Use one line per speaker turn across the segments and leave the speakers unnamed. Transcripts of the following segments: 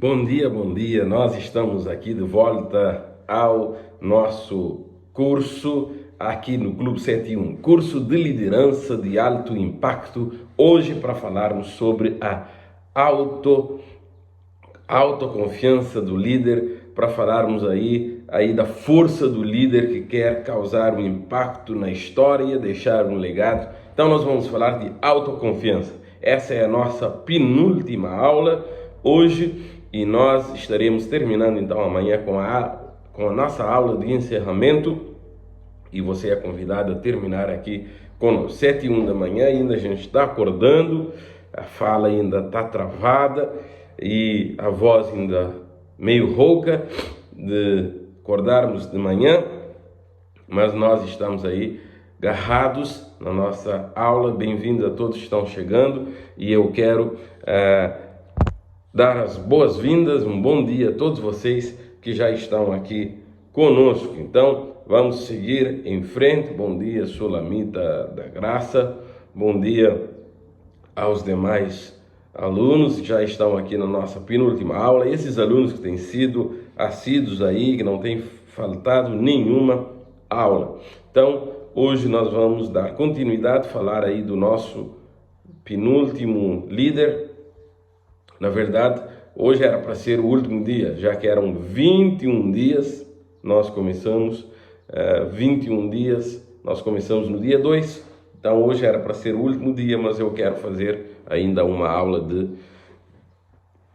Bom dia, bom dia. Nós estamos aqui de volta ao nosso curso aqui no Clube 71, curso de liderança de alto impacto, hoje para falarmos sobre a autoconfiança do líder, para falarmos aí da força do líder que quer causar um impacto na história, deixar um legado. Então nós vamos falar de autoconfiança. Essa é a nossa penúltima aula hoje e nós estaremos terminando então amanhã com a nossa aula de encerramento e você é convidado a terminar aqui conosco. 7h01 da manhã, ainda a gente está acordando, a fala ainda está travada e a voz ainda meio rouca de acordarmos de manhã, mas nós estamos aí agarrados na nossa aula. Bem-vindos a todos que estão chegando e eu quero dar as boas-vindas, um bom dia a todos vocês que já estão aqui conosco. Então, vamos seguir em frente. Bom dia, Sulamita da Graça. Bom dia aos demais alunos que já estão aqui na nossa penúltima aula. Esses alunos que têm sido assíduos aí, que não têm faltado nenhuma aula. Então, hoje nós vamos dar continuidade, falar aí do nosso penúltimo líder. Na verdade, hoje era para ser o último dia, já que eram 21 dias, nós começamos 21 dias, nós começamos no dia 2, então hoje era para ser o último dia, mas eu quero fazer ainda uma aula de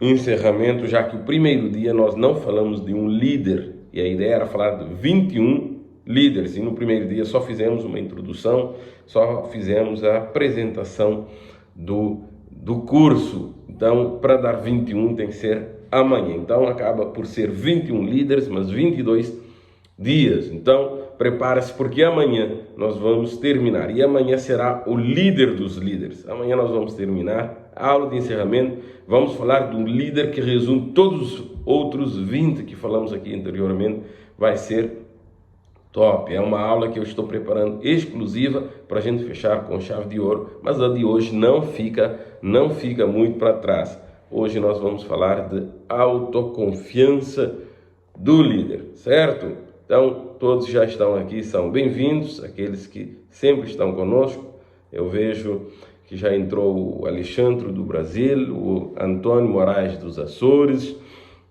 encerramento, já que o primeiro dia nós não falamos de um líder, e a ideia era falar de 21 líderes, e no primeiro dia só fizemos uma introdução, só fizemos a apresentação do curso. Então, para dar 21 tem que ser amanhã. Então, acaba por ser 21 líderes, mas 22 dias. Então, prepara-se porque amanhã nós vamos terminar. E amanhã será o líder dos líderes. Amanhã nós vamos terminar a aula de encerramento. Vamos falar de um líder que resume todos os outros 20 que falamos aqui anteriormente. Vai ser top, é uma aula que eu estou preparando exclusiva para a gente fechar com chave de ouro, mas a de hoje não fica muito para trás. Hoje nós vamos falar de autoconfiança do líder, certo? Então, todos já estão aqui, são bem-vindos, aqueles que sempre estão conosco. Eu vejo que já entrou o Alexandre do Brasil, o Antônio Moraes dos Açores,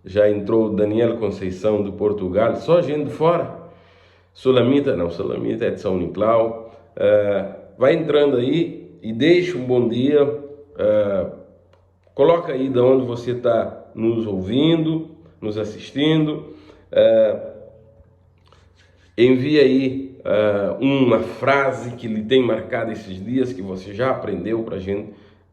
já entrou o Daniel Conceição do Portugal, só gente de fora. Sulamita é de São Nicolau. Vai entrando aí e deixa um bom dia. Coloca aí de onde você está nos ouvindo, nos assistindo. Envia aí uma frase que lhe tem marcado esses dias, que você já aprendeu para a gente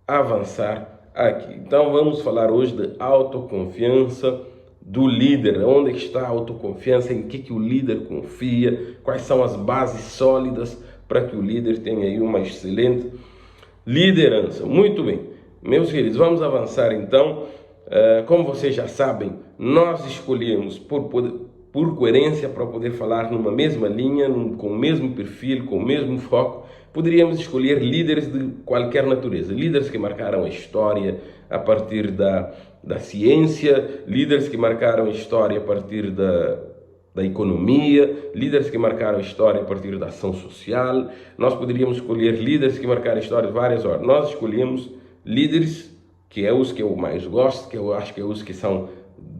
avançar aqui. Então vamos falar hoje de autoconfiança do líder. Onde está a autoconfiança, em que o líder confia, quais são as bases sólidas para que o líder tenha aí uma excelente liderança. Muito bem, meus queridos, vamos avançar então. Como vocês já sabem, nós escolhemos por coerência, para poder falar numa mesma linha, com o mesmo perfil, com o mesmo foco. Poderíamos escolher líderes de qualquer natureza, líderes que marcaram a história a partir da ciência, líderes que marcaram a história a partir da economia, líderes que marcaram a história a partir da ação social. Nós poderíamos escolher líderes que marcaram a história de várias ordens. Nós escolhemos líderes que é os que eu mais gosto, que eu acho que é os que são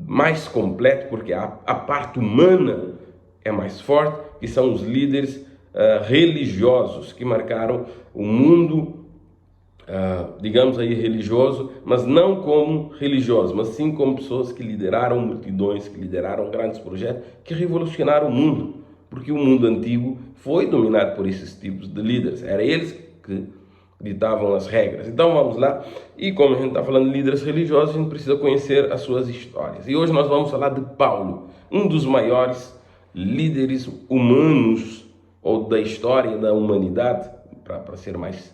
mais completos, porque a parte humana é mais forte, que são os líderes religiosos que marcaram o mundo, digamos aí, religioso, mas não como religiosos, mas sim como pessoas que lideraram multidões, que lideraram grandes projetos, que revolucionaram o mundo, porque o mundo antigo foi dominado por esses tipos de líderes, eram eles que ditavam as regras. Então vamos lá, e como a gente está falando de líderes religiosos, a gente precisa conhecer as suas histórias. E hoje nós vamos falar de Paulo, um dos maiores líderes humanos, ou da história da humanidade, para ser mais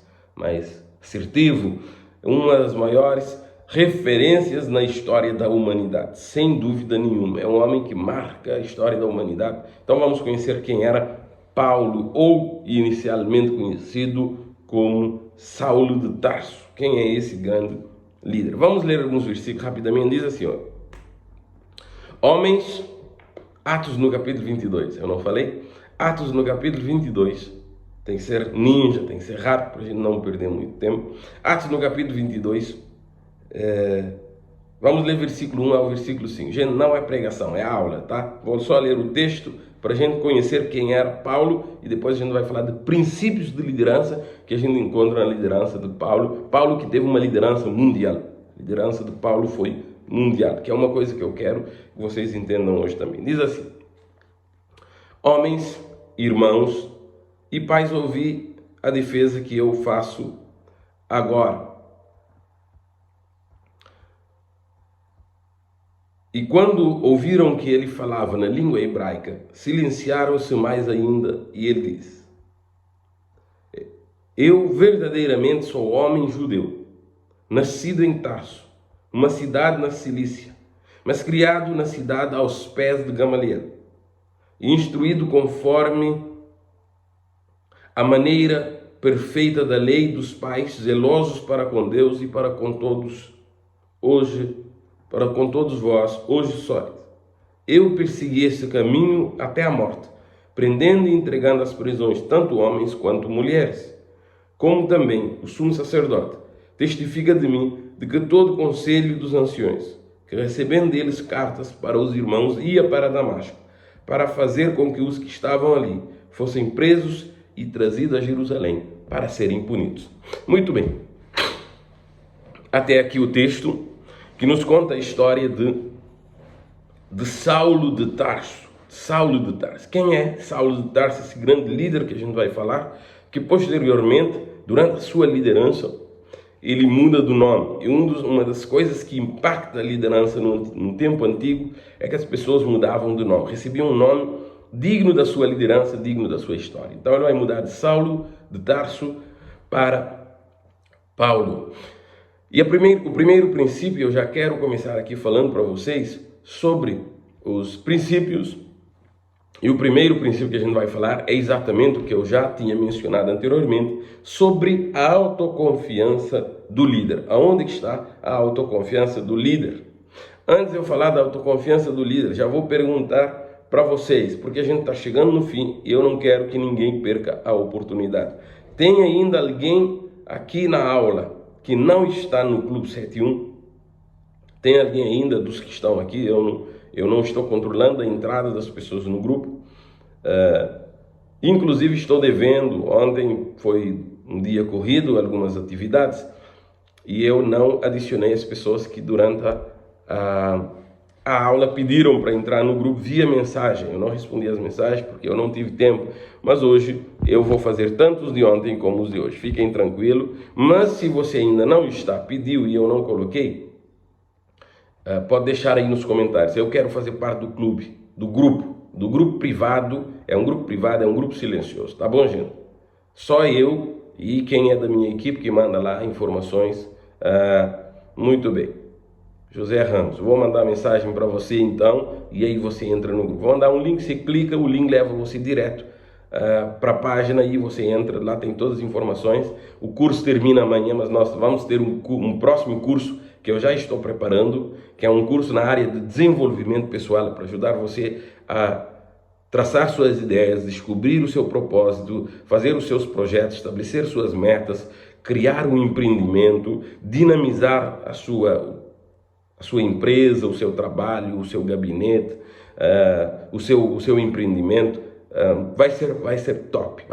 assertivo, uma das maiores referências na história da humanidade, sem dúvida nenhuma. É um homem que marca a história da humanidade. Então vamos conhecer quem era Paulo, ou inicialmente conhecido como Saulo de Tarso. Quem é esse grande líder? Vamos ler alguns versículos rapidamente. Diz assim, ó: Homens, Atos no capítulo 22, eu não falei? Atos no capítulo 22, tem que ser ninja, tem que ser rápido para a gente não perder muito tempo. Atos no capítulo 22, vamos ler versículo 1 ao versículo 5. Gente, não é pregação, é aula, tá? Vou só ler o texto para a gente conhecer quem era Paulo e depois a gente vai falar de princípios de liderança que a gente encontra na liderança de Paulo. Paulo que teve uma liderança mundial. A liderança de Paulo foi mundial, que é uma coisa que eu quero que vocês entendam hoje também. Diz assim: homens, irmãos e pais, ouvi a defesa que eu faço agora. E quando ouviram que ele falava na língua hebraica, silenciaram-se mais ainda, e ele disse: eu verdadeiramente sou homem judeu, nascido em Tarso, uma cidade na Cilícia, mas criado na cidade aos pés de Gamaliel, e instruído conforme a maneira perfeita da lei dos pais, zelosos para com Deus e para com todos vós, hoje sois. Eu persegui esse caminho até a morte, prendendo e entregando às prisões tanto homens quanto mulheres, como também o sumo sacerdote testifica de mim, de que todo o conselho dos anciões, que recebendo deles cartas para os irmãos, ia para Damasco, para fazer com que os que estavam ali fossem presos e trazidos a Jerusalém para serem punidos. Muito bem. Até aqui o texto que nos conta a história de Saulo de Tarso. Saulo de Tarso. Quem é Saulo de Tarso? Esse grande líder que a gente vai falar, que posteriormente, durante a sua liderança, ele muda do nome. E uma das coisas que impacta a liderança no tempo antigo é que as pessoas mudavam de nome, recebiam um nome digno da sua liderança, digno da sua história. Então ele vai mudar de Saulo de Tarso para Paulo. E o primeiro princípio, eu já quero começar aqui falando para vocês sobre os princípios. E o primeiro princípio que a gente vai falar é exatamente o que eu já tinha mencionado anteriormente, sobre a autoconfiança do líder. Aonde está a autoconfiança do líder? Antes de eu falar da autoconfiança do líder, já vou perguntar para vocês, porque a gente está chegando no fim e eu não quero que ninguém perca a oportunidade. Tem ainda alguém aqui na aula que não está no Clube 71? Tem alguém ainda dos que estão aqui? Eu não estou controlando a entrada das pessoas no grupo. Inclusive estou devendo, ontem foi um dia corrido, algumas atividades, e eu não adicionei as pessoas que durante a aula pediram para entrar no grupo via mensagem. Eu não respondi as mensagens porque eu não tive tempo, mas hoje eu vou fazer tanto os de ontem como os de hoje. Fiquem tranquilos, mas se você ainda não está, pediu e eu não coloquei, pode deixar aí nos comentários. Eu quero fazer parte do clube, do grupo privado. É um grupo privado, é um grupo silencioso, tá bom, gente? Só eu e quem é da minha equipe que manda lá informações. Muito bem. José Ramos, vou mandar mensagem para você então, e aí você entra no grupo. Vou mandar um link, você clica, o link leva você direto para a página e você entra, lá tem todas as informações. O curso termina amanhã, mas nós vamos ter um próximo curso que eu já estou preparando, que é um curso na área de desenvolvimento pessoal, para ajudar você a traçar suas ideias, descobrir o seu propósito, fazer os seus projetos, estabelecer suas metas, criar um empreendimento, dinamizar a sua empresa, o seu trabalho, o seu gabinete, o seu empreendimento. Vai ser top,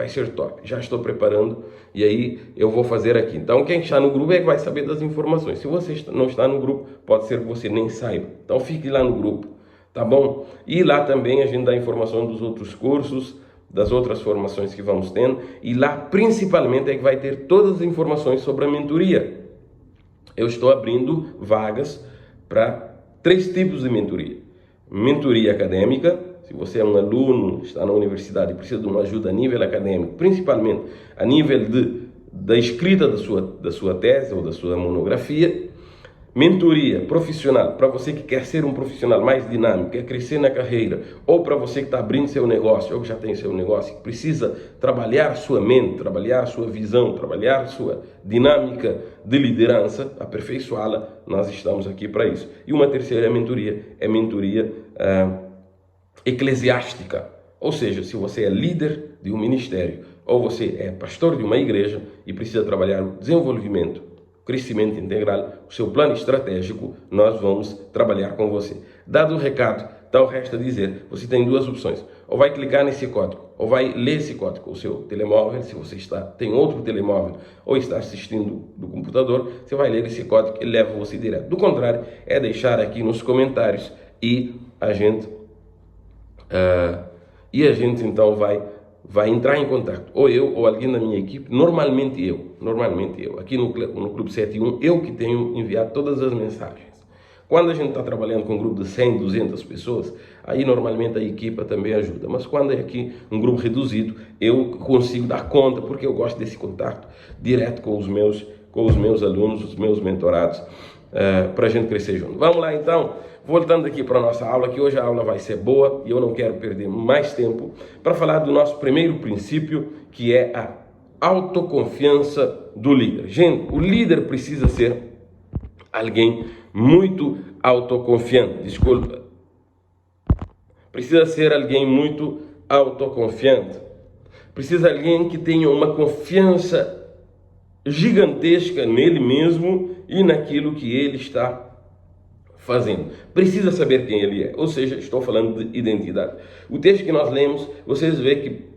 já estou preparando e aí eu vou fazer aqui. Então quem está no grupo é que vai saber das informações. Se você não está no grupo, pode ser que você nem saiba. Então fique lá no grupo, tá bom? E lá também a gente dá informação dos outros cursos, das outras formações que vamos tendo, e lá principalmente é que vai ter todas as informações sobre a mentoria. Eu estou abrindo vagas para 3 tipos de mentoria. Mentoria acadêmica. Se você é um aluno, está na universidade e precisa de uma ajuda a nível acadêmico, principalmente a nível da escrita da sua tese ou da sua monografia. Mentoria profissional, para você que quer ser um profissional mais dinâmico, quer crescer na carreira, ou para você que está abrindo seu negócio, ou que já tem seu negócio, que precisa trabalhar sua mente, trabalhar sua visão, trabalhar sua dinâmica de liderança, aperfeiçoá-la, nós estamos aqui para isso. E uma terceira mentoria, é mentoria eclesiástica, ou seja, se você é líder de um ministério, ou você é pastor de uma igreja e precisa trabalhar o desenvolvimento, crescimento integral, o seu plano estratégico, nós vamos trabalhar com você. Dado o recado, então resta dizer, você tem duas opções, ou vai clicar nesse código, ou vai ler esse código com o seu telemóvel, se você tem outro telemóvel, ou está assistindo do computador, você vai ler esse código e leva você direto. Do contrário, é deixar aqui nos comentários e a gente então vai entrar em contato, ou eu, ou alguém da minha equipe, normalmente eu, aqui no Clube 71, eu que tenho enviado todas as mensagens. Quando a gente está trabalhando com um grupo de 100, 200 pessoas, aí normalmente a equipa também ajuda, mas quando é aqui um grupo reduzido, eu consigo dar conta, porque eu gosto desse contato direto com os meus alunos, os meus mentorados, para a gente crescer junto. Vamos lá então, voltando aqui para a nossa aula, que hoje a aula vai ser boa e eu não quero perder mais tempo para falar do nosso primeiro princípio, que é a autoconfiança do líder. Gente, o líder precisa ser alguém muito autoconfiante, desculpa. Precisa ser alguém muito autoconfiante. Precisa de alguém que tenha uma confiança gigantesca nele mesmo e naquilo que ele está fazendo. Precisa saber quem ele é, ou seja, estou falando de identidade. O texto que nós lemos, vocês veem que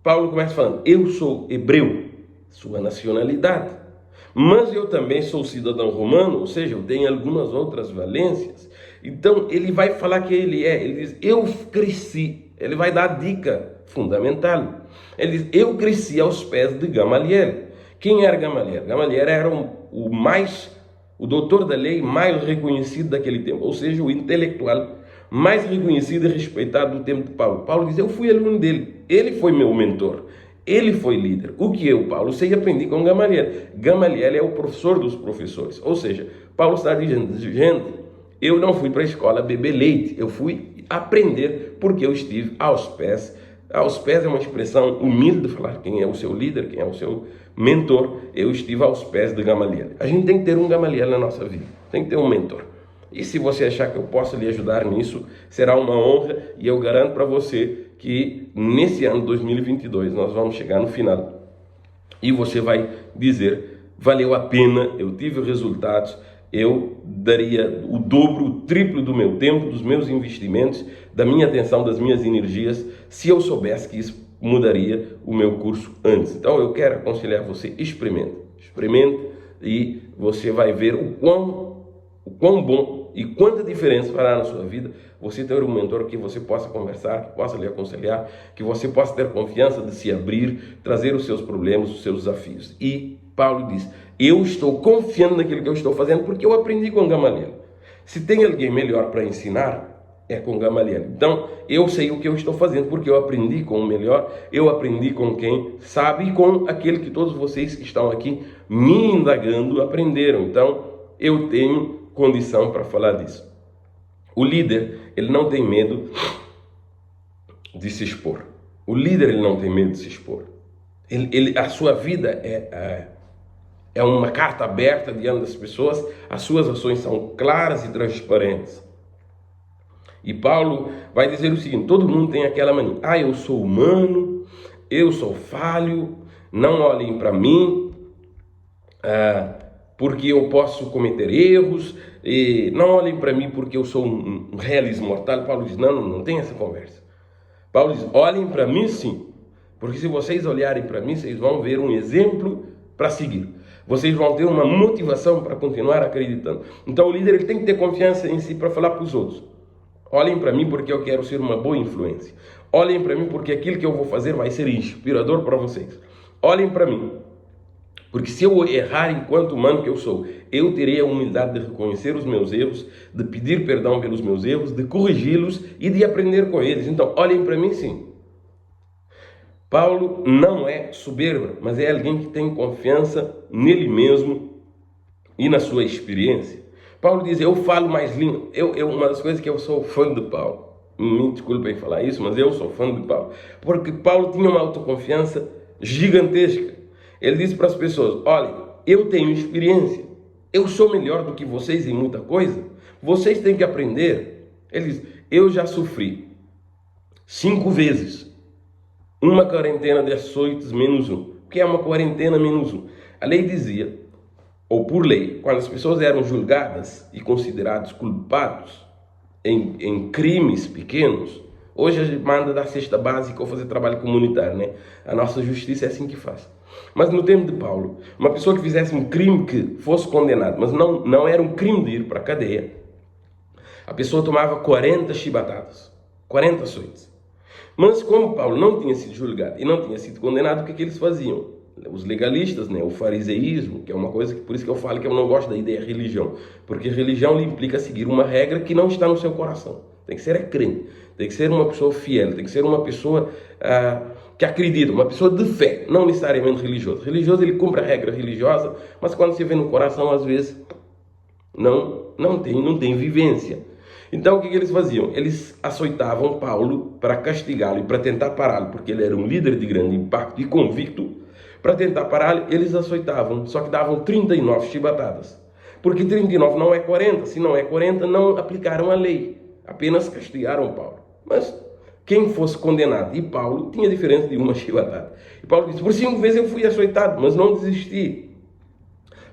Paulo começa falando, eu sou hebreu, sua nacionalidade, mas eu também sou cidadão romano, ou seja, eu tenho algumas outras valências. Então ele vai falar quem ele é, ele diz, eu cresci, ele vai dar a dica fundamental. Ele diz, eu cresci aos pés de Gamaliel. Quem era Gamaliel? Gamaliel era o doutor da lei mais reconhecido daquele tempo, ou seja, o intelectual mais reconhecido e respeitado do tempo de Paulo. Paulo diz, eu fui aluno dele, ele foi meu mentor, ele foi líder. O que eu, Paulo, sei aprendi com Gamaliel. Gamaliel é o professor dos professores, ou seja, Paulo está dizendo, gente, eu não fui para a escola beber leite, eu fui aprender porque eu estive aos pés. Aos pés é uma expressão humilde de falar quem é o seu líder, quem é o seu mentor. Eu estive aos pés de Gamaliel. A gente tem que ter um Gamaliel na nossa vida, tem que ter um mentor. E se você achar que eu posso lhe ajudar nisso, será uma honra e eu garanto para você que nesse ano 2022 nós vamos chegar no final e você vai dizer, valeu a pena, eu tive resultados, eu daria o dobro, o triplo do meu tempo, dos meus investimentos, da minha atenção, das minhas energias, se eu soubesse que isso mudaria o meu curso antes. Então eu quero aconselhar você, experimente e você vai ver o quão bom e quanta diferença fará na sua vida você ter um mentor que você possa conversar, que possa lhe aconselhar, que você possa ter confiança de se abrir, trazer os seus problemas, os seus desafios. E Paulo diz, eu estou confiando naquilo que eu estou fazendo porque eu aprendi com Gamaliel. Se tem alguém melhor para ensinar, é com Gamaliel. Então, eu sei o que eu estou fazendo porque eu aprendi com o melhor, eu aprendi com quem sabe e com aquele que todos vocês que estão aqui me indagando aprenderam. Então, eu tenho condição para falar disso. O líder, ele não tem medo de se expor. O líder, ele não tem medo de se expor. A sua vida é uma carta aberta diante das pessoas, as suas ações são claras e transparentes. E Paulo vai dizer o seguinte, todo mundo tem aquela mania, eu sou humano, eu sou falho, não olhem para mim, porque eu posso cometer erros, e não olhem para mim porque eu sou um realismo mortal. Paulo diz, não tem essa conversa. Paulo diz, olhem para mim sim, porque se vocês olharem para mim, vocês vão ver um exemplo para seguir. Vocês vão ter uma motivação para continuar acreditando. Então o líder ele tem que ter confiança em si para falar para os outros. Olhem para mim porque eu quero ser uma boa influência. Olhem para mim porque aquilo que eu vou fazer vai ser inspirador para vocês. Olhem para mim, porque se eu errar enquanto humano que eu sou, eu terei a humildade de reconhecer os meus erros, de pedir perdão pelos meus erros, de corrigi-los e de aprender com eles. Então, olhem para mim sim. Paulo não é soberbo, mas é alguém que tem confiança nele mesmo e na sua experiência. Paulo diz, eu falo mais língua. Uma das coisas que eu sou fã de Paulo, me desculpem falar isso, mas eu sou fã de Paulo, porque Paulo tinha uma autoconfiança gigantesca. Ele disse para as pessoas, olha, eu tenho experiência, eu sou melhor do que vocês em muita coisa, vocês têm que aprender. Ele diz, eu já sofri 5 vezes uma quarentena de açoites menos 1. O que é uma quarentena menos 1? A lei dizia, ou por lei, quando as pessoas eram julgadas e considerados culpados em crimes pequenos, hoje a gente manda dar cesta básica ou fazer trabalho comunitário, né? A nossa justiça é assim que faz. Mas no tempo de Paulo, uma pessoa que fizesse um crime que fosse condenado, mas não era um crime de ir para a cadeia, a pessoa tomava 40 chibatadas, 40 açoites. Mas como Paulo não tinha sido julgado e não tinha sido condenado, o que eles faziam? Os legalistas, né, o fariseísmo, que é uma coisa que por isso que eu falo que eu não gosto da ideia religião, porque religião lhe implica seguir uma regra que não está no seu coração. Tem que ser crente, tem que ser uma pessoa fiel, tem que ser uma pessoa que acredita, uma pessoa de fé, não necessariamente religioso. Religioso ele cumpre a regra religiosa, mas quando se vê no coração às vezes não tem vivência. Então o que eles faziam? Eles açoitavam Paulo para castigá-lo e para tentar pará-lo, porque ele era um líder de grande impacto e convicto. Para tentar pará-lo, eles açoitavam, só que davam 39 chibatadas. Porque 39 não é 40, se não é 40, não aplicaram a lei, apenas castigaram Paulo. Mas quem fosse condenado, e Paulo tinha diferença de uma chibatada. E Paulo disse, por 5 vezes eu fui açoitado, mas não desisti.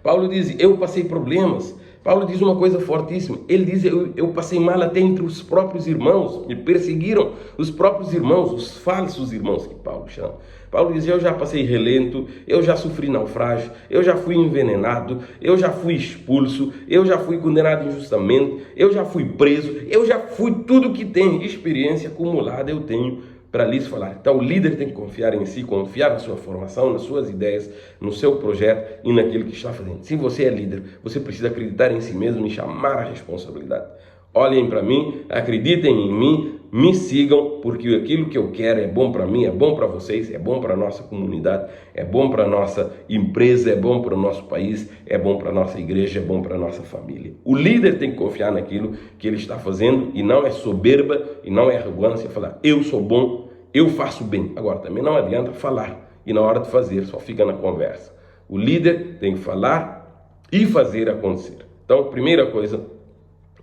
Paulo diz, eu passei problemas. Paulo diz uma coisa fortíssima, ele diz, eu passei mal até entre os próprios irmãos, me perseguiram os próprios irmãos, os falsos irmãos que Paulo chama. Paulo diz, eu já passei relento, eu já sofri naufrágio, eu já fui envenenado, eu já fui expulso, eu já fui condenado injustamente, eu já fui preso, eu já fui tudo que tem, experiência acumulada eu tenho para lhes falar. Então o líder tem que confiar em si, confiar na sua formação, nas suas ideias, no seu projeto e naquilo que está fazendo. Se você é líder, você precisa acreditar em si mesmo e chamar a responsabilidade. Olhem para mim, acreditem em mim, me sigam, porque aquilo que eu quero é bom para mim, é bom para vocês, é bom para a nossa comunidade, é bom para a nossa empresa, é bom para o nosso país, é bom para a nossa igreja, é bom para a nossa família. O líder tem que confiar naquilo que ele está fazendo e não é soberba e não é arrogância falar, eu sou bom, eu faço bem. Agora, também não adianta falar e na hora de fazer só fica na conversa. O líder tem que falar e fazer acontecer. Então, a primeira coisa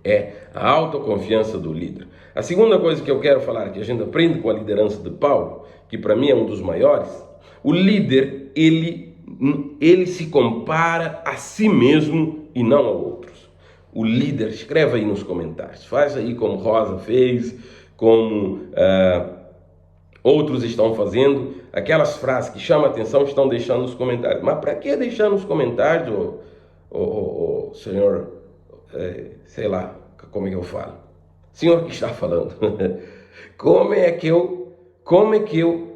é a autoconfiança do líder. A segunda coisa que eu quero falar, que a gente aprende com a liderança de Paulo, que para mim é um dos maiores, o líder, ele se compara a si mesmo e não a outros. O líder, escreve aí nos comentários, faz aí como Rosa fez, como outros estão fazendo, aquelas frases que chamam a atenção estão deixando nos comentários. Mas para que deixar nos comentários, senhor, sei lá, como é que eu falo? Senhor que está falando.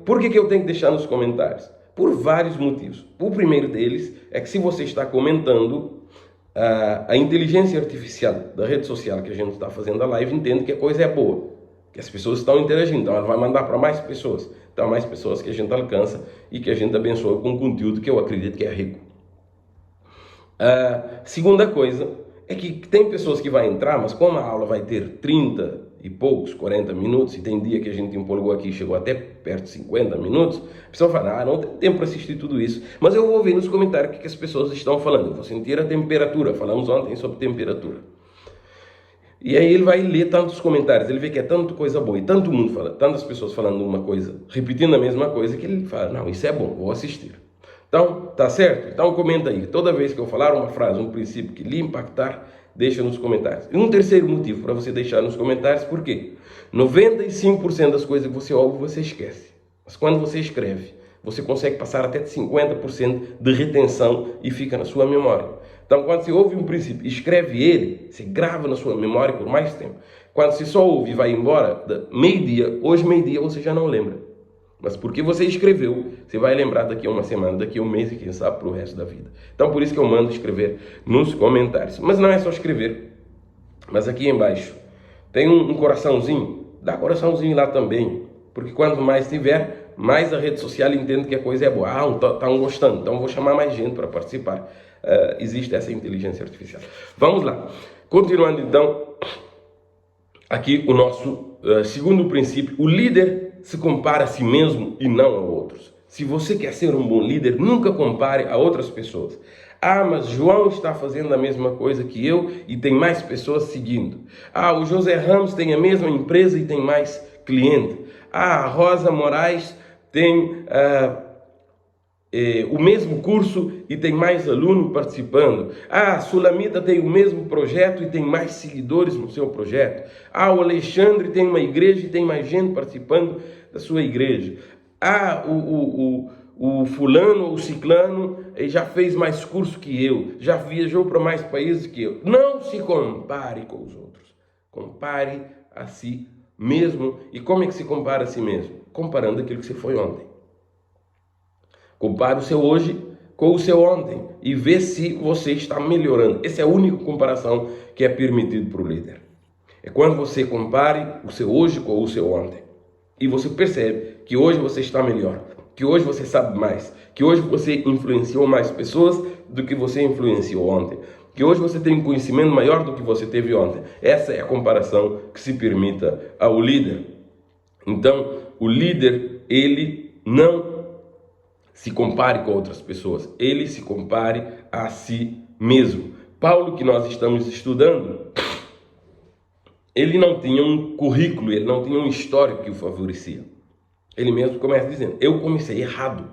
Por que eu tenho que deixar nos comentários? Por vários motivos. O primeiro deles é que se você está comentando, a inteligência artificial da rede social que a gente está fazendo a live entende que a coisa é boa, que as pessoas estão interagindo, então ela vai mandar para mais pessoas. Então mais pessoas que a gente alcança e que a gente abençoa com conteúdo que eu acredito que é rico. Segunda coisa é que tem pessoas que vão entrar, mas como a aula vai ter 30 e poucos, 40 minutos, e tem dia que a gente empolgou aqui e chegou até perto de 50 minutos, a pessoa fala, não tem tempo para assistir tudo isso. Mas eu vou ver nos comentários o que as pessoas estão falando, eu vou sentir a temperatura, falamos ontem sobre temperatura. E aí ele vai ler tantos comentários, ele vê que é tanta coisa boa, e tanto mundo fala, tantas pessoas falando uma coisa, repetindo a mesma coisa, que ele fala, não, isso é bom, vou assistir. Então, tá certo? Então comenta aí. Toda vez que eu falar uma frase, um princípio que lhe impactar, deixa nos comentários. E um terceiro motivo para você deixar nos comentários, por quê? 95% das coisas que você ouve, você esquece. Mas quando você escreve, você consegue passar até de 50% de retenção e fica na sua memória. Então, quando você ouve um princípio e escreve ele, você grava na sua memória por mais tempo. Quando você só ouve e vai embora, meio-dia, hoje meio-dia, você já não lembra. Mas porque você escreveu, você vai lembrar daqui a uma semana, daqui a um mês e quem sabe para o resto da vida. Então por isso que eu mando escrever nos comentários. Mas não é só escrever. Mas aqui embaixo tem um coraçãozinho. Dá coraçãozinho lá também. Porque quanto mais tiver, mais a rede social entende que a coisa é boa. Estão gostando, então vou chamar mais gente para participar. Existe essa inteligência artificial. Vamos lá. Continuando então, aqui o nosso segundo princípio: o líder se compara a si mesmo e não a outros. Se você quer ser um bom líder, nunca compare a outras pessoas. Ah, mas João está fazendo a mesma coisa que eu e tem mais pessoas seguindo. Ah, o José Ramos tem a mesma empresa e tem mais cliente. Ah, a Rosa Moraes tem o mesmo curso e tem mais aluno participando. Ah, a Sulamita tem o mesmo projeto e tem mais seguidores no seu projeto. Ah, o Alexandre tem uma igreja e tem mais gente participando da sua igreja. Ah, o fulano ou o ciclano já fez mais curso que eu, já viajou para mais países que eu. Não se compare com os outros. Compare a si mesmo. E como é que se compara a si mesmo? Comparando aquilo que você foi ontem. Compare o seu hoje com o seu ontem e vê se você está melhorando. Essa é a única comparação que é permitido para o líder. É quando você compare o seu hoje com o seu ontem. E você percebe que hoje você está melhor, que hoje você sabe mais, que hoje você influenciou mais pessoas do que você influenciou ontem, que hoje você tem um conhecimento maior do que você teve ontem. Essa é a comparação que se permita ao líder. Então, o líder, ele não se compare com outras pessoas, ele se compare a si mesmo. Paulo, que nós estamos estudando, ele não tinha um currículo, ele não tinha um histórico que o favorecia. Ele mesmo começa dizendo: eu comecei errado,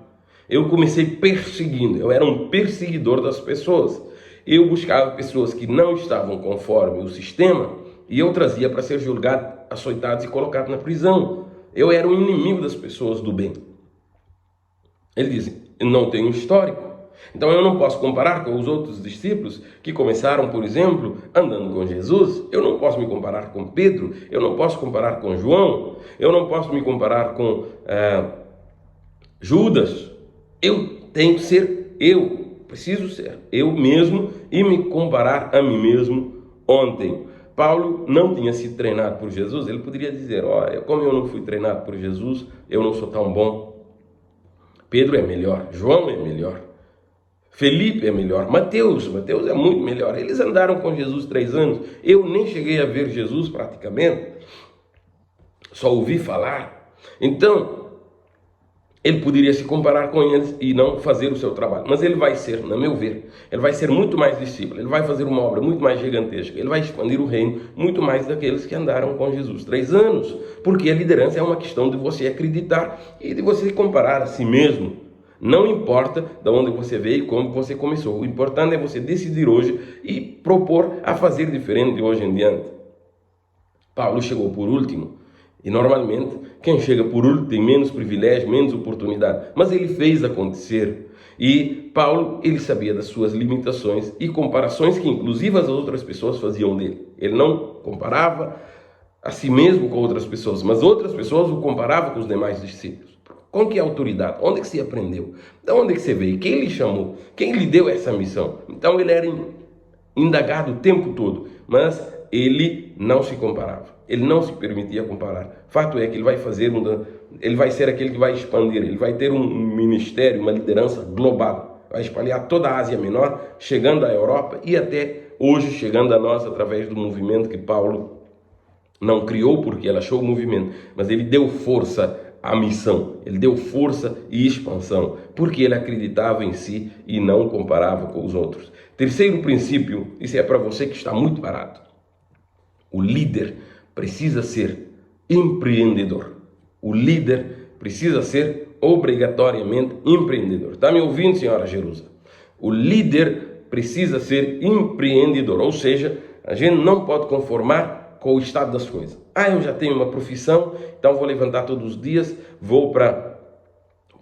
eu comecei perseguindo, eu era um perseguidor das pessoas. Eu buscava pessoas que não estavam conforme o sistema e eu trazia para ser julgado, açoitado e colocado na prisão. Eu era um inimigo das pessoas do bem. Ele diz: eu não tenho histórico. Então eu não posso comparar com os outros discípulos que começaram, por exemplo, andando com Jesus. Eu não posso me comparar com Pedro, eu não posso comparar com João, eu não posso me comparar com Judas. Eu tenho que ser eu, preciso ser eu mesmo e me comparar a mim mesmo ontem. Paulo não tinha sido treinado por Jesus, ele poderia dizer: olha, como eu não fui treinado por Jesus, eu não sou tão bom. Pedro é melhor, João é melhor, Felipe é melhor, Mateus é muito melhor. Eles andaram com Jesus 3 anos. Eu nem cheguei a ver Jesus praticamente, só ouvi falar. Então, ele poderia se comparar com eles e não fazer o seu trabalho. Mas ele vai ser, no meu ver, ele vai ser muito mais discípulo. Ele vai fazer uma obra muito mais gigantesca. Ele vai expandir o reino muito mais daqueles que andaram com Jesus 3 anos. Porque a liderança é uma questão de você acreditar e de você comparar a si mesmo. Não importa de onde você veio e como você começou. O importante é você decidir hoje e propor a fazer diferente de hoje em diante. Paulo chegou por último. E normalmente, quem chega por último tem menos privilégio, menos oportunidade. Mas ele fez acontecer. E Paulo, ele sabia das suas limitações e comparações que inclusive as outras pessoas faziam dele. Ele não comparava a si mesmo com outras pessoas, mas outras pessoas o comparavam com os demais discípulos. Com que autoridade? Onde é que se aprendeu? De onde é que você veio? Quem lhe chamou? Quem lhe deu essa missão? Então ele era indagado o tempo todo, mas ele não se comparava. Ele não se permitia comparar. Fato é que ele vai fazer ele vai ser aquele que vai expandir, ele vai ter um ministério, uma liderança global. Vai espalhar toda a Ásia Menor, chegando à Europa e até hoje chegando a nós através do movimento que Paulo não criou porque ele achou o movimento, mas ele deu força à missão, ele deu força e expansão, porque ele acreditava em si e não comparava com os outros. Terceiro princípio, isso é para você que está muito parado. O líder precisa ser empreendedor. O líder precisa ser obrigatoriamente empreendedor. Está me ouvindo, senhora Jerusa? O líder precisa ser empreendedor, ou seja, a gente não pode conformar com o estado das coisas. Eu já tenho uma profissão, então vou levantar todos os dias, vou para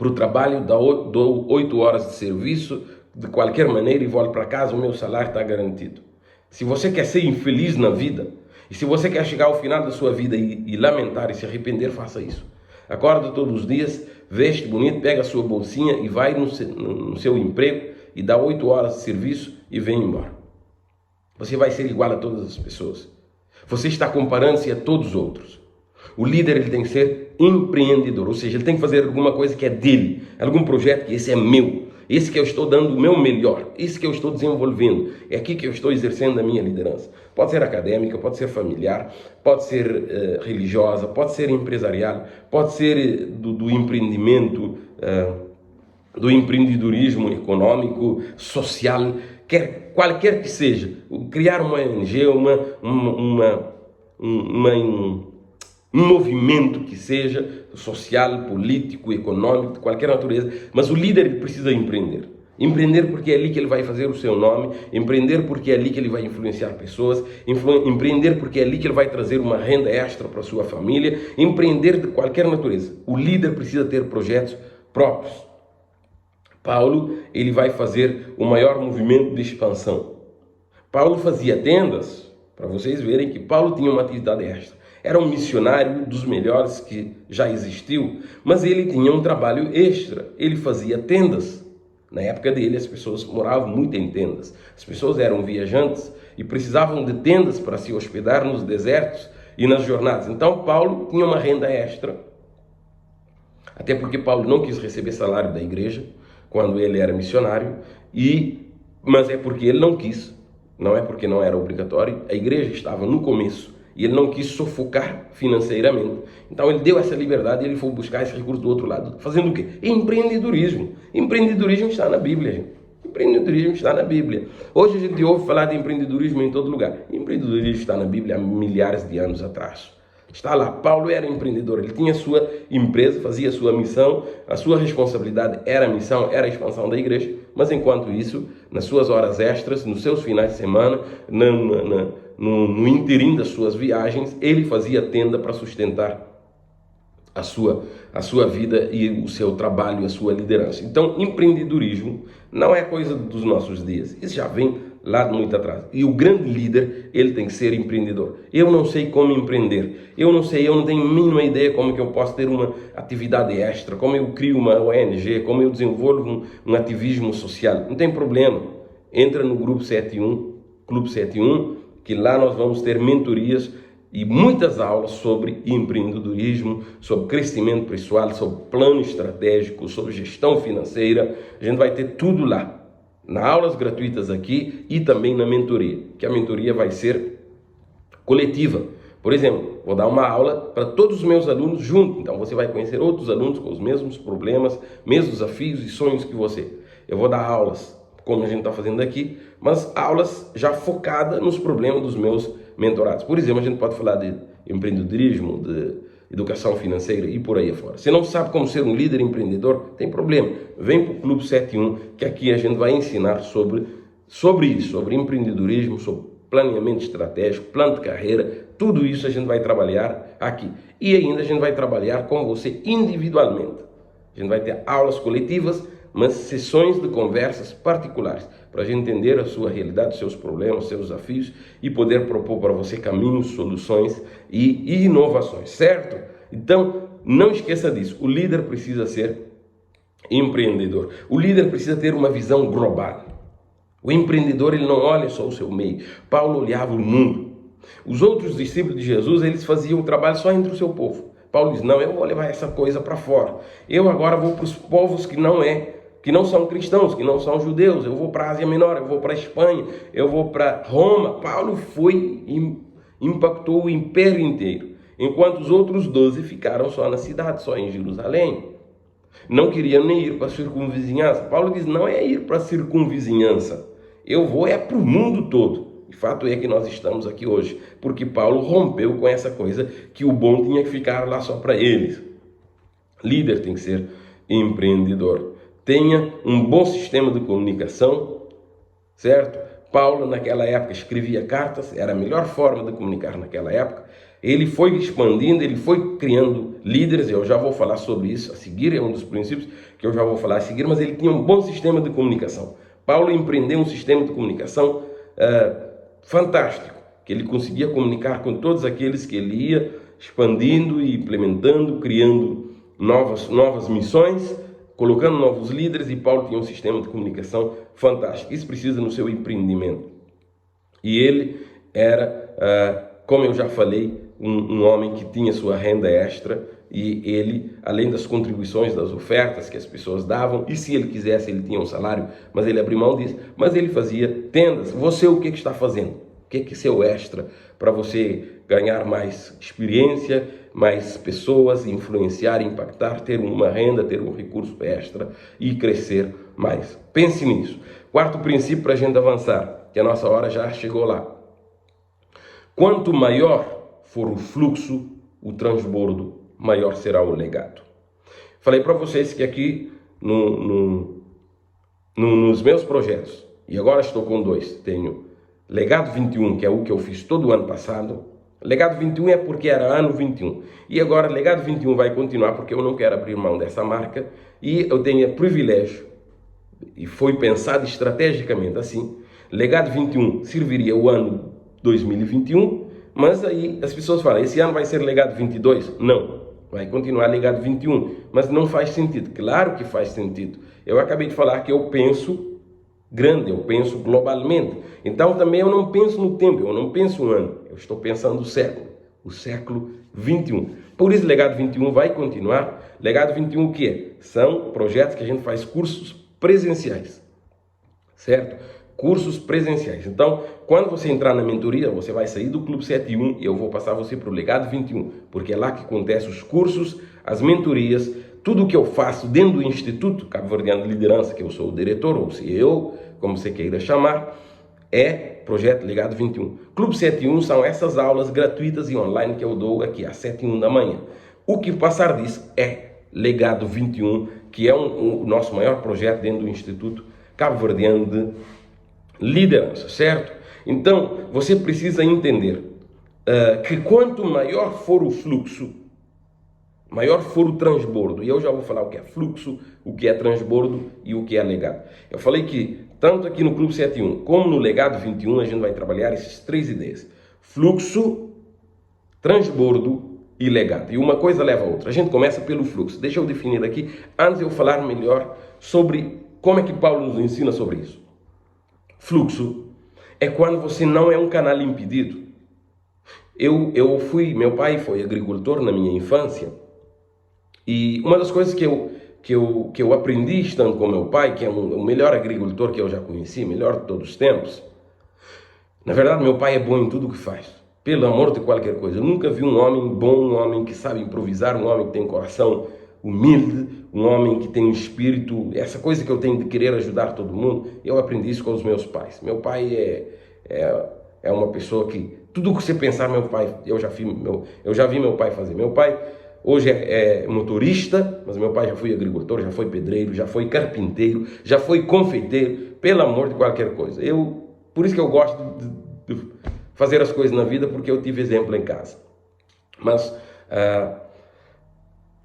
o trabalho, dou 8 horas de serviço, de qualquer maneira, e volto para casa, o meu salário está garantido. Se você quer ser infeliz na vida, e se você quer chegar ao final da sua vida e lamentar e se arrepender, faça isso. Acorda todos os dias, veste bonito, pega a sua bolsinha e vai no seu emprego e dá 8 horas de serviço e vem embora. Você vai ser igual a todas as pessoas. Você está comparando-se a todos os outros. O líder, ele tem que ser empreendedor, ou seja, ele tem que fazer alguma coisa que é dele, algum projeto que esse é meu. esse que eu estou dando o meu melhor, esse que eu estou desenvolvendo, é aqui que eu estou exercendo a minha liderança. Pode ser acadêmica, pode ser familiar, pode ser religiosa, pode ser empresarial, pode ser do empreendimento, do empreendedorismo econômico, social, qualquer que seja. Criar uma ONG, um movimento que seja social, político, econômico, de qualquer natureza, mas o líder precisa empreender. Empreender porque é ali que ele vai fazer o seu nome, empreender porque é ali que ele vai influenciar pessoas, empreender porque é ali que ele vai trazer uma renda extra para a sua família, empreender de qualquer natureza. O líder precisa ter projetos próprios. Paulo, ele vai fazer o maior movimento de expansão. Paulo fazia tendas, para vocês verem que Paulo tinha uma atividade extra. Era um missionário dos melhores que já existiu, mas ele tinha um trabalho extra. Ele fazia tendas. Na época dele, as pessoas moravam muito em tendas. As pessoas eram viajantes e precisavam de tendas para se hospedar nos desertos e nas jornadas. Então, Paulo tinha uma renda extra. Até porque Paulo não quis receber salário da igreja quando ele era missionário, mas é porque ele não quis, não é porque não era obrigatório. A igreja estava no começo e ele não quis sufocar financeiramente. Então ele deu essa liberdade e ele foi buscar esse recurso do outro lado. Fazendo o quê? Empreendedorismo. Empreendedorismo está na Bíblia, gente. Empreendedorismo está na Bíblia. Hoje a gente ouve falar de empreendedorismo em todo lugar. Empreendedorismo está na Bíblia há milhares de anos atrás. Está lá, Paulo era empreendedor, ele tinha sua empresa, fazia sua missão, a sua responsabilidade era a missão, era a expansão da igreja, mas enquanto isso, nas suas horas extras, nos seus finais de semana, no interim das suas viagens, ele fazia tenda para sustentar a sua vida e o seu trabalho, a sua liderança. Então, empreendedorismo não é coisa dos nossos dias, isso já vem lá de muito atrás. E o grande líder, ele tem que ser empreendedor. Eu não sei como empreender, eu não tenho a mínima ideia como que eu posso ter uma atividade extra, como eu crio uma ONG, como eu desenvolvo um ativismo social. Não tem problema, entra no Grupo 71, Clube 71, que lá nós vamos ter mentorias e muitas aulas sobre empreendedorismo, sobre crescimento pessoal, sobre plano estratégico, sobre gestão financeira. A gente vai ter tudo lá. Na aulas gratuitas aqui e também na mentoria, que a mentoria vai ser coletiva. Por exemplo, vou dar uma aula para todos os meus alunos junto, então você vai conhecer outros alunos com os mesmos problemas, mesmos desafios e sonhos que você. Eu vou dar aulas, como a gente está fazendo aqui, mas aulas já focadas nos problemas dos meus mentorados. Por exemplo, a gente pode falar de empreendedorismo, de educação financeira e por aí afora. Se não sabe como ser um líder empreendedor, tem problema. Vem para o Clube 71, que aqui a gente vai ensinar sobre isso, sobre empreendedorismo, sobre planeamento estratégico, plano de carreira, tudo isso a gente vai trabalhar aqui. E ainda a gente vai trabalhar com você individualmente. A gente vai ter aulas coletivas, mas sessões de conversas particulares, para a gente entender a sua realidade, os seus problemas, os seus desafios e poder propor para você caminhos, soluções e inovações, certo? Então, não esqueça disso, o líder precisa ser empreendedor, o líder precisa ter uma visão global. O empreendedor, ele não olha só o seu meio. Paulo olhava o mundo. Os outros discípulos de Jesus, eles faziam o trabalho só entre o seu povo. Paulo diz, não, eu vou levar essa coisa para fora. Eu agora vou para os povos que não são cristãos, que não são judeus. Eu vou para a Ásia Menor, eu vou para a Espanha, eu vou para Roma. Paulo impactou o império inteiro, enquanto os outros 12 ficaram só na cidade, só em Jerusalém. Não queriam nem ir para a circunvizinhança. Paulo diz, não é ir para a circunvizinhança. Eu vou para o mundo todo. E fato é que nós estamos aqui hoje, porque Paulo rompeu com essa coisa que o bom tinha que ficar lá só para eles. Líder tem que ser empreendedor. Tenha um bom sistema de comunicação, certo? Paulo naquela época escrevia cartas, era a melhor forma de comunicar naquela época. Ele foi expandindo, ele foi criando líderes, eu já vou falar sobre isso a seguir, é um dos princípios que eu já vou falar a seguir, mas ele tinha um bom sistema de comunicação. Paulo empreendeu um sistema de comunicação fantástico, que ele conseguia comunicar com todos aqueles que ele ia expandindo e implementando, criando novas missões, colocando novos líderes, e Paulo tinha um sistema de comunicação fantástico. Isso precisa no seu empreendimento. E ele era, como eu já falei, um homem que tinha sua renda extra e ele, além das contribuições, das ofertas que as pessoas davam, e se ele quisesse, ele tinha um salário, mas ele abriu mão disso, mas ele fazia tendas. Você o que está fazendo? O que é seu extra para você ganhar mais experiência, mais pessoas, influenciar, impactar, ter uma renda, ter um recurso extra e crescer mais? Pense nisso. Quarto princípio para a gente avançar, que a nossa hora já chegou lá. Quanto maior for o fluxo, o transbordo, maior será o legado. Falei para vocês que aqui nos meus projetos, e agora estou com dois, tenho Legado 21, que é o que eu fiz todo o ano passado. Legado 21 é porque era ano 21. E agora Legado 21 vai continuar porque eu não quero abrir mão dessa marca e eu tenho privilégio, e foi pensado estrategicamente assim. Legado 21 serviria o ano 2021, mas aí as pessoas falam, esse ano vai ser Legado 22? Não, vai continuar Legado 21, mas não faz sentido. Claro que faz sentido. Eu acabei de falar que eu penso grande, eu penso globalmente. Então também eu não penso no tempo, eu não penso um ano, eu estou pensando o século 21. Por isso Legado 21 vai continuar. Legado 21 o que é? São projetos que a gente faz cursos presenciais, certo? Cursos presenciais. Então, quando você entrar na mentoria, você vai sair do Clube 71 e eu vou passar você para o Legado 21, porque é lá que acontecem os cursos, as mentorias, tudo o que eu faço dentro do Instituto Cabo Verdeano de Liderança, que eu sou o diretor, ou CEO, como você queira chamar, é Projeto Legado 21. Clube 71 são essas aulas gratuitas e online que eu dou aqui às 7h01 da manhã. O que passar disso é Legado 21, que é o nosso maior projeto dentro do Instituto Cabo Verdeano de Liderança, certo? Então, você precisa entender que quanto maior for o fluxo, maior for o transbordo, e eu já vou falar o que é fluxo, o que é transbordo e o que é legado. Eu falei que tanto aqui no Clube 71 como no Legado 21 a gente vai trabalhar essas três ideias: fluxo, transbordo e legado. E uma coisa leva a outra. A gente começa pelo fluxo. Deixa eu definir aqui, antes de eu falar melhor sobre como é que Paulo nos ensina sobre isso. Fluxo é quando você não é um canal impedido. Meu pai foi agricultor na minha infância. E uma das coisas que eu aprendi estando com meu pai, que é o melhor agricultor que eu já conheci, melhor de todos os tempos. Na verdade, meu pai é bom em tudo o que faz, pelo amor de qualquer coisa. Eu nunca vi um homem bom, um homem que sabe improvisar, um homem que tem um coração humilde, um homem que tem um espírito, essa coisa que eu tenho de querer ajudar todo mundo. Eu aprendi isso com os meus pais. Meu pai é uma pessoa que, tudo o que você pensar, meu pai, eu já vi meu pai fazer. Meu pai hoje é motorista, mas meu pai já foi agricultor, já foi pedreiro, já foi carpinteiro, já foi confeiteiro, pelo amor de qualquer coisa. Por isso que eu gosto de fazer as coisas na vida, porque eu tive exemplo em casa. Mas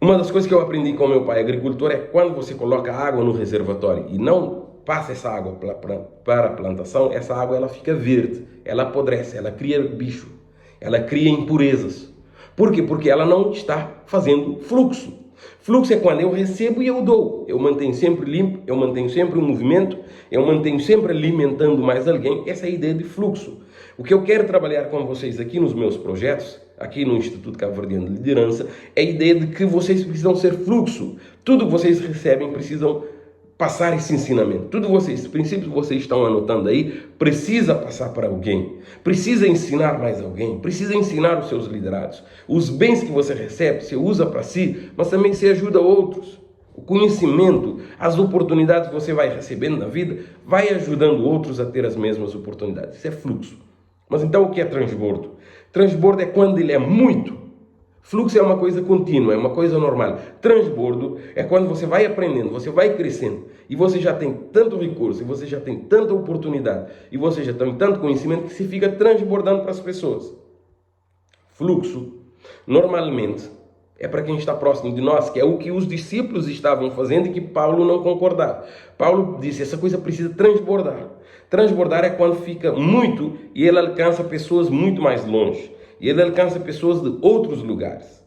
uma das coisas que eu aprendi com meu pai agricultor é quando você coloca água no reservatório e não passa essa água para a plantação, essa água ela fica verde, ela apodrece, ela cria bicho, ela cria impurezas. Por quê? Porque ela não está fazendo fluxo. Fluxo é quando eu recebo e eu dou. Eu mantenho sempre limpo, eu mantenho sempre um movimento, eu mantenho sempre alimentando mais alguém. Essa é a ideia de fluxo. O que eu quero trabalhar com vocês aqui nos meus projetos, aqui no Instituto Cabo Verdeano de Liderança, é a ideia de que vocês precisam ser fluxo. Tudo que vocês recebem precisam passar esse ensinamento. Esses princípios que vocês estão anotando aí, precisa passar para alguém. Precisa ensinar mais alguém. Precisa ensinar os seus liderados. Os bens que você recebe, você usa para si, mas também você ajuda outros. O conhecimento, as oportunidades que você vai recebendo na vida, vai ajudando outros a ter as mesmas oportunidades. Isso é fluxo. Mas então o que é transbordo? Transbordo é quando ele é muito. Fluxo é uma coisa contínua, é uma coisa normal. Transbordo é quando você vai aprendendo, você vai crescendo e você já tem tanto recurso, e você já tem tanta oportunidade, e você já tem tanto conhecimento que se fica transbordando para as pessoas. Fluxo, normalmente, é para quem está próximo de nós, que é o que os discípulos estavam fazendo e que Paulo não concordava. Paulo disse, essa coisa precisa transbordar. Transbordar é quando fica muito e ele alcança pessoas muito mais longe. E ele alcança pessoas de outros lugares.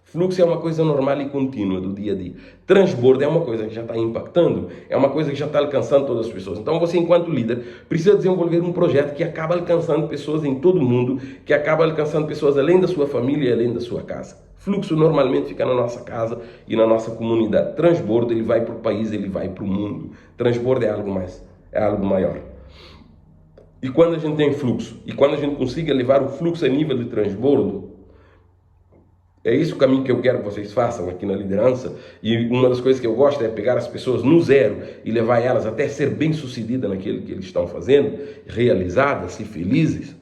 Fluxo é uma coisa normal e contínua do dia a dia. Transbordo é uma coisa que já está impactando, é uma coisa que já está alcançando todas as pessoas. Então você, enquanto líder, precisa desenvolver um projeto que acaba alcançando pessoas em todo o mundo, que acaba alcançando pessoas além da sua família e além da sua casa. Fluxo normalmente fica na nossa casa e na nossa comunidade. Transbordo, ele vai para o país, ele vai para o mundo. Transbordo é algo mais, é algo maior. E quando a gente tem fluxo, e quando a gente consiga levar o fluxo a nível de transbordo, é esse o caminho que eu quero que vocês façam aqui na liderança. E uma das coisas que eu gosto é pegar as pessoas no zero e levar elas até ser bem-sucedidas naquilo que eles estão fazendo, realizadas e felizes.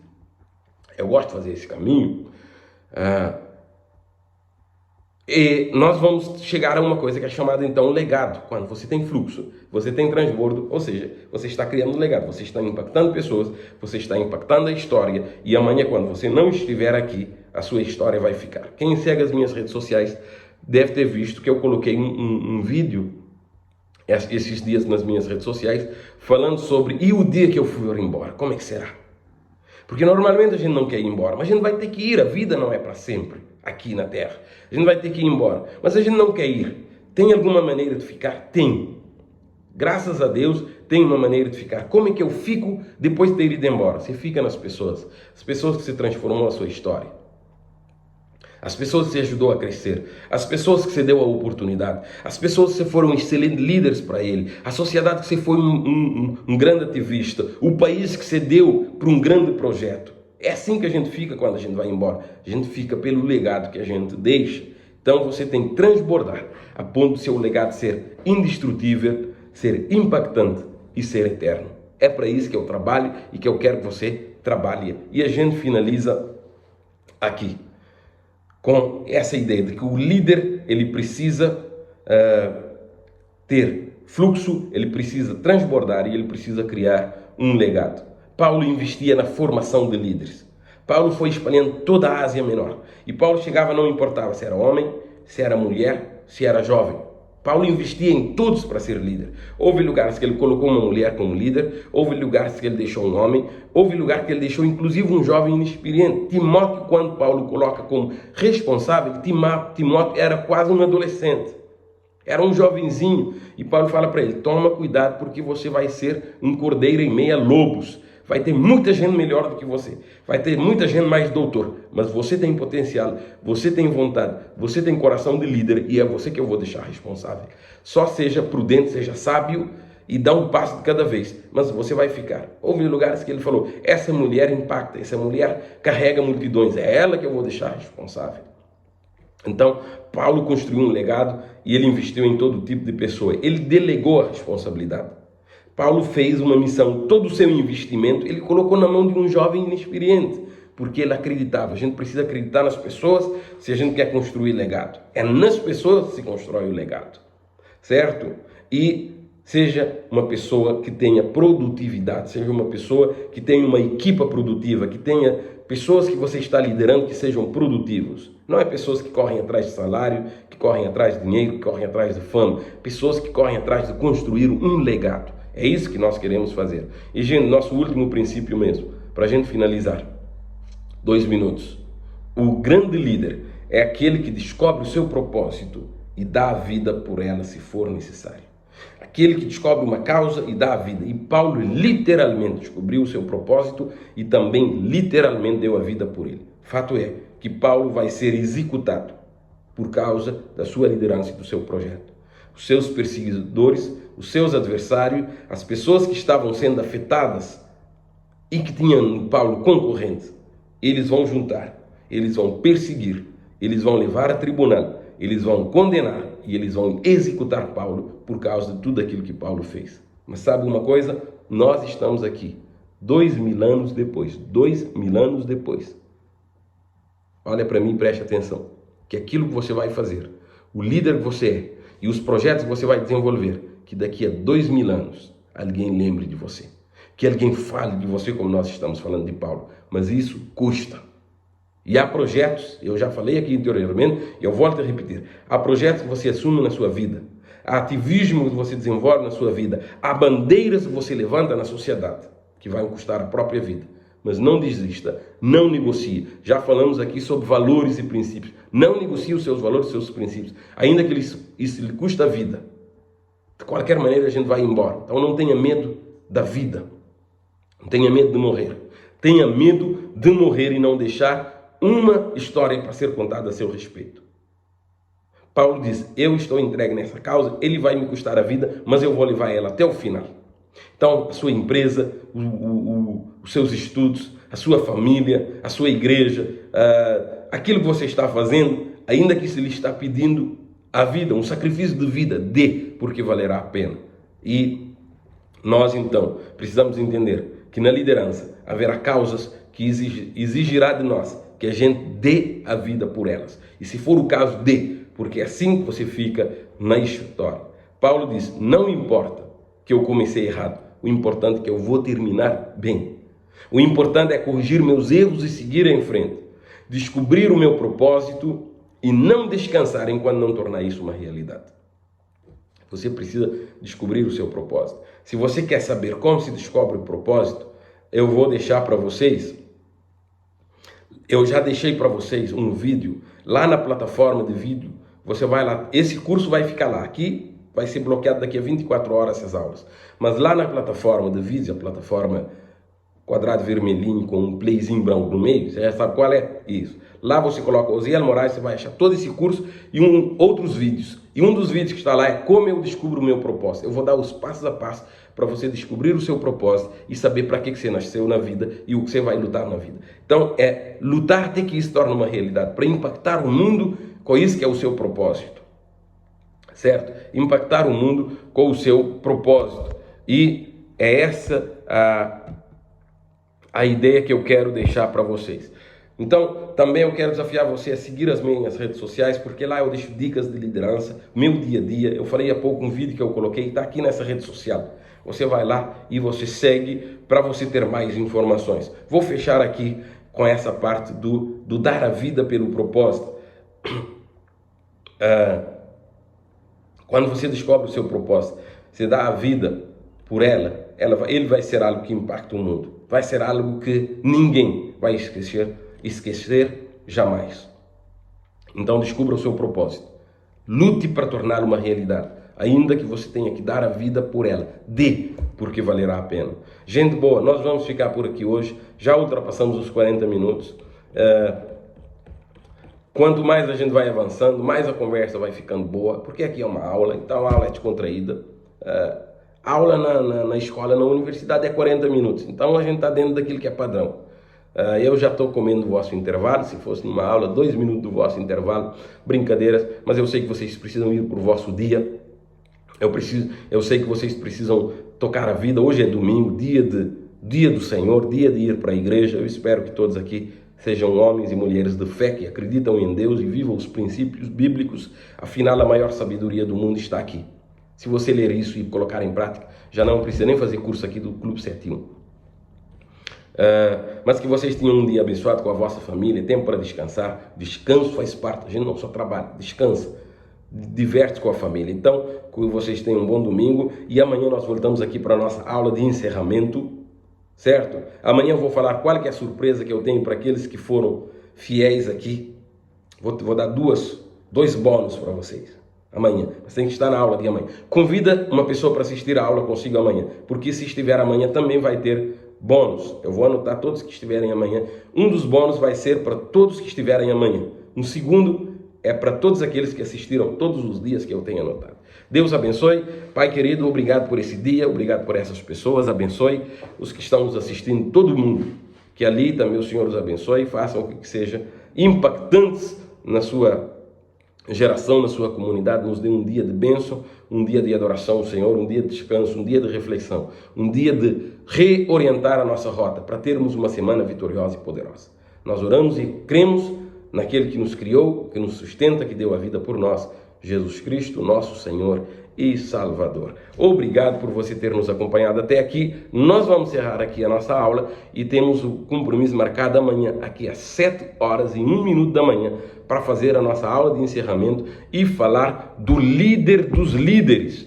Eu gosto de fazer esse caminho. E nós vamos chegar a uma coisa que é chamada então legado. Quando você tem fluxo, você tem transbordo, ou seja, você está criando um legado, você está impactando pessoas, você está impactando a história, e amanhã quando você não estiver aqui, a sua história vai ficar. Quem segue as minhas redes sociais deve ter visto que eu coloquei um vídeo esses dias nas minhas redes sociais falando sobre e o dia que eu fui embora, como é que será? Porque normalmente a gente não quer ir embora, mas a gente vai ter que ir, a vida não é para sempre aqui na Terra. A gente vai ter que ir embora, mas a gente não quer ir. Tem alguma maneira de ficar? Tem. Graças a Deus, tem uma maneira de ficar. Como é que eu fico depois de ter ido embora? Você fica nas pessoas. As pessoas que se transformam a sua história. As pessoas que você ajudou a crescer. As pessoas que você deu a oportunidade. As pessoas que você foram excelentes líderes para ele. A sociedade que você foi um grande ativista. O país que você deu para um grande projeto. É assim que a gente fica quando a gente vai embora. A gente fica pelo legado que a gente deixa. Então você tem que transbordar a ponto de seu legado ser indestrutível, ser impactante e ser eterno. É para isso que eu trabalho e que eu quero que você trabalhe. E a gente finaliza aqui com essa ideia de que o líder ele precisa ter fluxo, ele precisa transbordar e ele precisa criar um legado. Paulo investia na formação de líderes. Paulo foi espalhando toda a Ásia Menor. E Paulo chegava, não importava se era homem, se era mulher, se era jovem. Paulo investia em todos para ser líder. Houve lugares que ele colocou uma mulher como líder, houve lugares que ele deixou um homem, houve lugar que ele deixou inclusive um jovem inexperiente. Timóteo, quando Paulo coloca como responsável, Timóteo era quase um adolescente. Era um jovenzinho. E Paulo fala para ele, toma cuidado porque você vai ser um cordeiro em meio a lobos. Vai ter muita gente melhor do que você. Vai ter muita gente mais doutor. Mas você tem potencial, você tem vontade, você tem coração de líder e é você que eu vou deixar responsável. Só seja prudente, seja sábio e dá um passo de cada vez. Mas você vai ficar. Houve lugares que ele falou, essa mulher impacta, essa mulher carrega multidões. É ela que eu vou deixar responsável. Então, Paulo construiu um legado e ele investiu em todo tipo de pessoa. Ele delegou a responsabilidade. Paulo fez uma missão, todo o seu investimento, ele colocou na mão de um jovem inexperiente, porque ele acreditava. A gente precisa acreditar nas pessoas se a gente quer construir legado. É nas pessoas que se constrói o legado, certo? E seja uma pessoa que tenha produtividade, seja uma pessoa que tenha uma equipa produtiva, que tenha pessoas que você está liderando que sejam produtivos. Não é pessoas que correm atrás de salário, que correm atrás de dinheiro, que correm atrás de fama. Pessoas que correm atrás de construir um legado. É isso que nós queremos fazer. E, gente, nosso último princípio mesmo, para a gente finalizar. 2 minutos. O grande líder é aquele que descobre o seu propósito e dá a vida por ela se for necessário. Aquele que descobre uma causa e dá a vida. E Paulo literalmente descobriu o seu propósito e também literalmente deu a vida por ele. Fato é que Paulo vai ser executado por causa da sua liderança e do seu projeto. Os seus perseguidores, os seus adversários, as pessoas que estavam sendo afetadas e que tinham em Paulo concorrente, eles vão juntar, eles vão perseguir, eles vão levar a tribunal, eles vão condenar e eles vão executar Paulo por causa de tudo aquilo que Paulo fez. Mas sabe uma coisa? Nós estamos aqui 2000 anos depois, 2000 anos depois. Olha para mim e preste atenção, que aquilo que você vai fazer, o líder que você é e os projetos que você vai desenvolver, que daqui a 2000 anos alguém lembre de você, que alguém fale de você como nós estamos falando de Paulo, mas isso custa. E há projetos, eu já falei aqui anteriormente, e eu volto a repetir, há projetos que você assume na sua vida, há ativismo que você desenvolve na sua vida, há bandeiras que você levanta na sociedade, que vão custar a própria vida. Mas não desista, não negocie. Já falamos aqui sobre valores e princípios. Não negocie os seus valores e os seus princípios, ainda que isso lhe custe a vida. De qualquer maneira a gente vai embora. Então não tenha medo da vida. Não tenha medo de morrer. Tenha medo de morrer e não deixar uma história para ser contada a seu respeito. Paulo diz, eu estou entregue nessa causa, ele vai me custar a vida, mas eu vou levar ela até o final. Então, a sua empresa, os seus estudos, a sua família, a sua igreja, aquilo que você está fazendo, ainda que se lhe está pedindo a vida, um sacrifício de vida, dê, porque valerá a pena. E nós, então, precisamos entender que na liderança haverá causas que exigirá de nós que a gente dê a vida por elas. E se for o caso, dê, porque é assim que você fica na história. Paulo diz, não importa que eu comecei errado, o importante é que eu vou terminar bem. O importante é corrigir meus erros e seguir em frente. Descobrir o meu propósito e não descansar enquanto não tornar isso uma realidade. Você precisa descobrir o seu propósito. Se você quer saber como se descobre o propósito, eu vou deixar para vocês. Eu já deixei para vocês um vídeo lá na plataforma de vídeo. Você vai lá, esse curso vai ficar lá. Aqui vai ser bloqueado daqui a 24 horas essas aulas. Mas lá na plataforma de vídeo, a plataforma quadrado vermelhinho com um playzinho branco no meio, você já sabe qual é? Isso. Lá você coloca Osiel Moraes, você vai achar todo esse curso e outros vídeos. E um dos vídeos que está lá é como eu descubro o meu propósito. Eu vou dar os passos a passo para você descobrir o seu propósito e saber para que você nasceu na vida e o que você vai lutar na vida. Então, é lutar até que isso torne uma realidade, para impactar o mundo com isso que é o seu propósito. Certo? Impactar o mundo com o seu propósito. E é essa a ideia que eu quero deixar para vocês. Então, também eu quero desafiar você a seguir as minhas redes sociais, porque lá eu deixo dicas de liderança, meu dia a dia. Eu falei há pouco um vídeo que eu coloquei, está aqui nessa rede social. Você vai lá e você segue para você ter mais informações. Vou fechar aqui com essa parte do dar a vida pelo propósito. Quando você descobre o seu propósito, você dá a vida por ele vai ser algo que impacta o mundo. Vai ser algo que ninguém vai esquecer jamais. Então descubra o seu propósito. Lute para torná-lo uma realidade. Ainda que você tenha que dar a vida por ela. Dê, porque valerá a pena. Gente boa, nós vamos ficar por aqui hoje. Já ultrapassamos os 40 minutos. Quanto mais a gente vai avançando, mais a conversa vai ficando boa. Porque aqui é uma aula, então a aula é descontraída. A aula na escola, na universidade é 40 minutos. Então a gente está dentro daquilo que é padrão. Eu já estou comendo o vosso intervalo. Se fosse numa aula, 2 minutos do vosso intervalo. Brincadeiras, mas eu sei que vocês precisam ir para o vosso dia. Eu sei que vocês precisam tocar a vida. Hoje é domingo, dia do Senhor, dia de ir para a igreja. Eu espero que todos aqui sejam homens e mulheres de fé que acreditam em Deus e vivam os princípios bíblicos. Afinal, a maior sabedoria do mundo está aqui. Se você ler isso e colocar em prática, já não precisa nem fazer curso aqui do Clube 71. Mas que vocês tenham um dia abençoado com a vossa família, tempo para descansar. Descanso faz parte, a gente não só trabalha, descansa, diverte com a família. Então, que vocês tenham um bom domingo e amanhã nós voltamos aqui para a nossa aula de encerramento, certo? Amanhã eu vou falar qual que é a surpresa que eu tenho para aqueles que foram fiéis aqui. Vou dar dois bônus para vocês. Amanhã, você tem que estar na aula de amanhã. Convida uma pessoa para assistir a aula consigo amanhã, porque se estiver amanhã também vai ter bônus. Eu vou anotar todos que estiverem amanhã. Um dos bônus vai ser para todos que estiverem amanhã. Um segundo é para todos aqueles que assistiram todos os dias que eu tenho anotado. Deus abençoe. Pai querido, obrigado por esse dia, obrigado por essas pessoas. Abençoe os que estão nos assistindo, todo mundo. Que ali também o Senhor os abençoe e façam com que sejam impactantes na sua geração, na sua comunidade. Nos dê um dia de bênção, um dia de adoração ao Senhor, um dia de descanso, um dia de reflexão, um dia de reorientar a nossa rota para termos uma semana vitoriosa e poderosa. Nós oramos e cremos naquele que nos criou, que nos sustenta, que deu a vida por nós, Jesus Cristo, nosso Senhor e Salvador. Obrigado por você ter nos acompanhado até aqui. Nós vamos encerrar aqui a nossa aula e temos o compromisso marcado amanhã, aqui às 7 horas e 1 minuto da manhã, para fazer a nossa aula de encerramento e falar do líder dos líderes.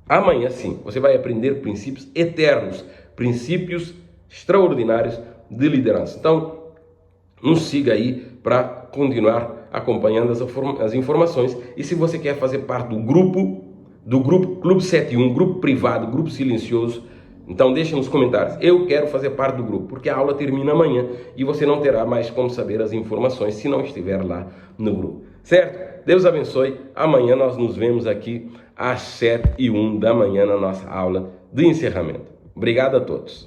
Amanhã sim, você vai aprender princípios eternos, princípios extraordinários de liderança. Então, nos siga aí para continuar acompanhando as informações. E se você quer fazer parte do grupo Clube 71, grupo privado, grupo silencioso, então deixa nos comentários, eu quero fazer parte do grupo, porque a aula termina amanhã e você não terá mais como saber as informações se não estiver lá no grupo. Certo? Deus abençoe. Amanhã nós nos vemos aqui às 7h01 da manhã na nossa aula de encerramento. Obrigado a todos.